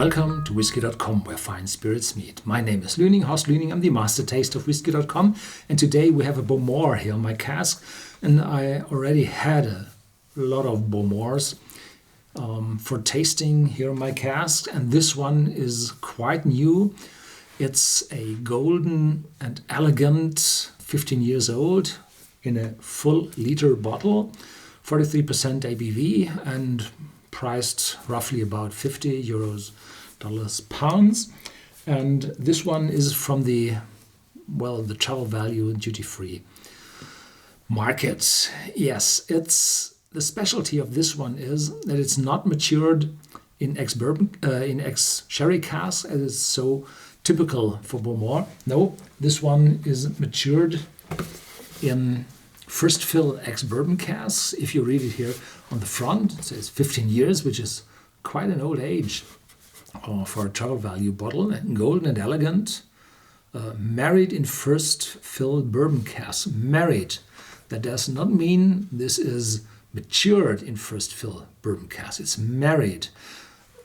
Welcome to Whisky.com, where fine spirits meet. My name is Lüning, Horst Lüning. I'm the master taster of Whisky.com, and today we have a Bowmore here on my cask. And I already had a lot of Bowmores for tasting here on my cask, and this one is quite new. It's a golden and elegant 15 years old in a full liter bottle, 43% ABV, and priced roughly about 50 euros, pounds. And this one is from the travel value duty-free market. Yes, the specialty of this one is that it's not matured in ex-sherry cask, as is so typical for Bowmore. No, this one is matured in first fill ex-bourbon casks. If you read it here on the front, it says 15 years, which is quite an old age for a travel value bottle. And golden and elegant, married in first fill bourbon casks. Married. That does not mean this is matured in first fill bourbon casks. It's married.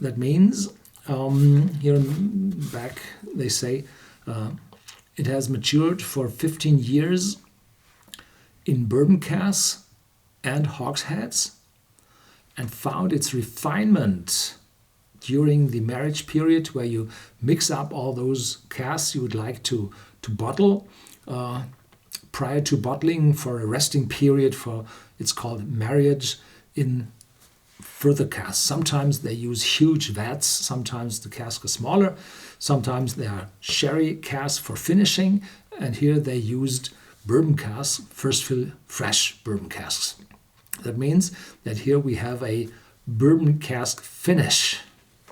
That means here in the back they say it has matured for 15 years in bourbon casks and hogsheads, and found its refinement during the marriage period, where you mix up all those casks you would like to bottle prior to bottling for a resting period. It's called marriage in further casks. Sometimes they use huge vats, sometimes the casks are smaller, sometimes they are sherry casks for finishing, and here they used bourbon casks, first fill fresh bourbon casks. That means that here we have a bourbon cask finish.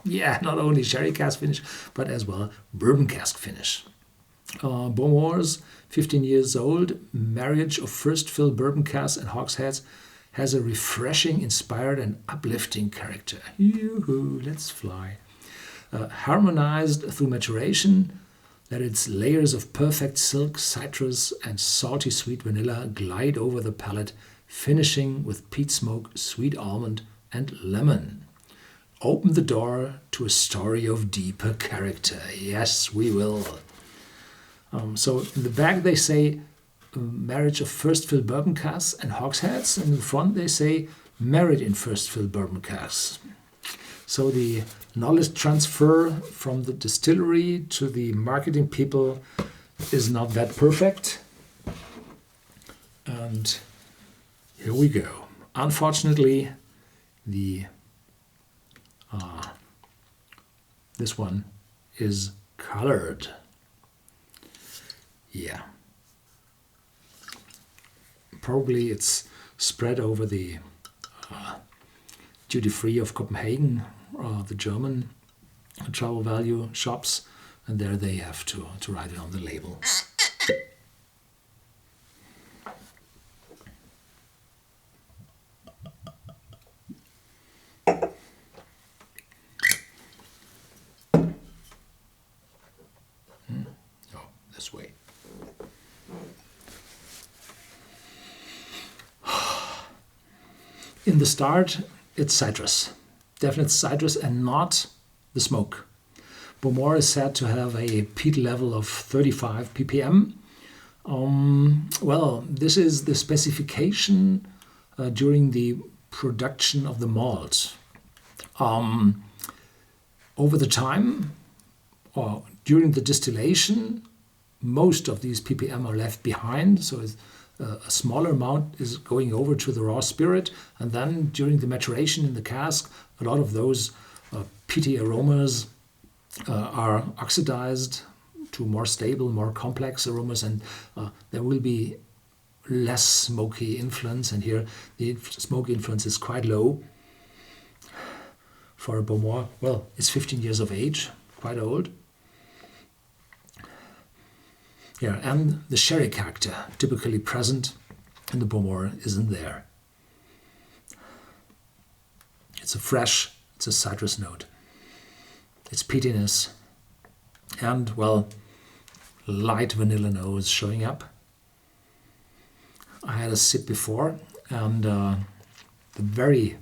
Yeah, not only sherry cask finish, but as well bourbon cask finish. Bowmore's 15 years old marriage of first fill bourbon casks and hogsheads has a refreshing, inspired and uplifting character. Yoo-hoo, let's fly. Harmonized through maturation, that its layers of perfect silk, citrus and salty sweet vanilla glide over the palate, finishing with peat smoke, sweet almond and lemon. Open the door to a story of deeper character. Yes, we will. So in the back they say marriage of first fill bourbon casks and hogsheads, and in the front they say married in first fill bourbon casks. So the knowledge transfer from the distillery to the marketing people is not that perfect. And here we go. Unfortunately, this one is colored. Yeah. Probably it's spread over the duty-free of Copenhagen, the German travel value shops, and there they have to write it on the label. Oh, this way. In the start, it's citrus. Definite citrus and not the smoke. Bowmore is said to have a peat level of 35 ppm. This is the specification during the production of the malt. Over the time, or during the distillation, most of these ppm are left behind, so a smaller amount is going over to the raw spirit, and then during the maturation in the cask, a lot of those peaty aromas are oxidized to more stable, more complex aromas, and there will be less smoky influence, and here the smoky influence is quite low for a Bowmore. Well, it's 15 years of age, quite old. Yeah, and the sherry character typically present in the Bowmore isn't there. It's a citrus note. It's peatiness and, light vanilla nose showing up. I had a sip before, and the very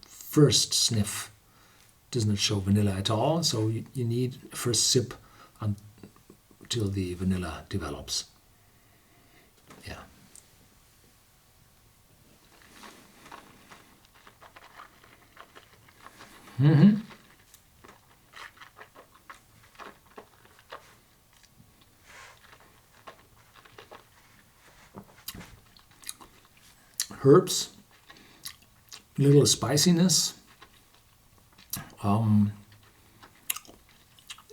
first sniff does not show vanilla at all. So you need a first sip until the vanilla develops. Yeah. Mm-hmm. Herbs, little spiciness, a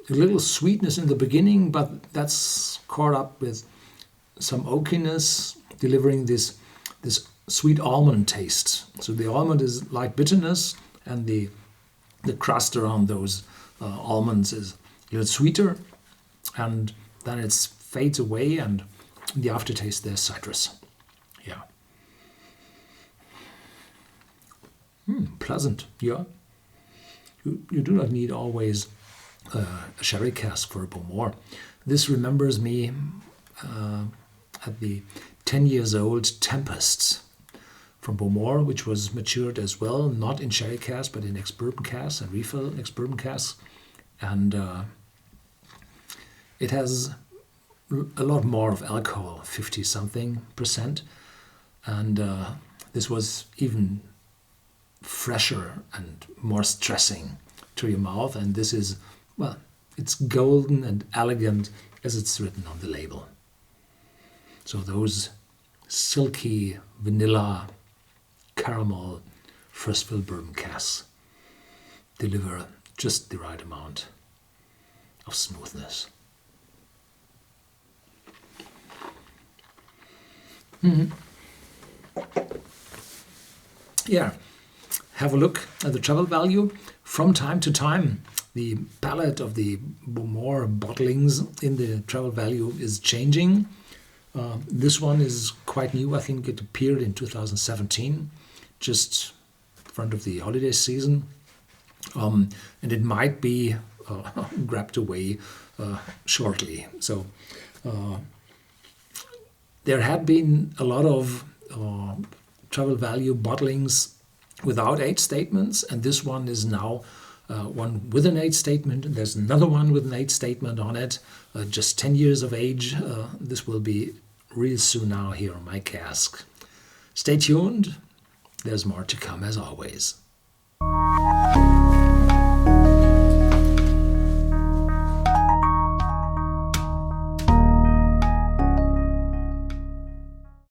little sweetness in the beginning, but that's caught up with some oakiness, delivering this sweet almond taste. So the almond is like bitterness, and the crust around those almonds is a little sweeter, and then it fades away, and in the aftertaste there's citrus. Yeah. Pleasant, yeah. You do not need always a sherry cask for a Bowmore. This remembers me at the 10 years old Tempest from Bowmore, which was matured as well, not in sherry cask, but in ex-bourbon casks and refill ex-bourbon casks. And it has a lot more of alcohol, 50-something%. And this was even fresher and more stressing to your mouth, and this is, well, it's golden and elegant as it's written on the label. So those silky vanilla caramel first fill bourbon casks deliver just the right amount of smoothness. Yeah. Have a look at the travel value. From time to time, the palette of the Bowmore bottlings in the travel value is changing. This one is quite new. I think it appeared in 2017, just in front of the holiday season. And it might be grabbed away shortly. So there had been a lot of travel value bottlings without age statements, and this one is now one with an age statement. There's another one with an age statement on it, just 10 years of age. This will be real soon now here on my cask. Stay tuned, there's more to come as always.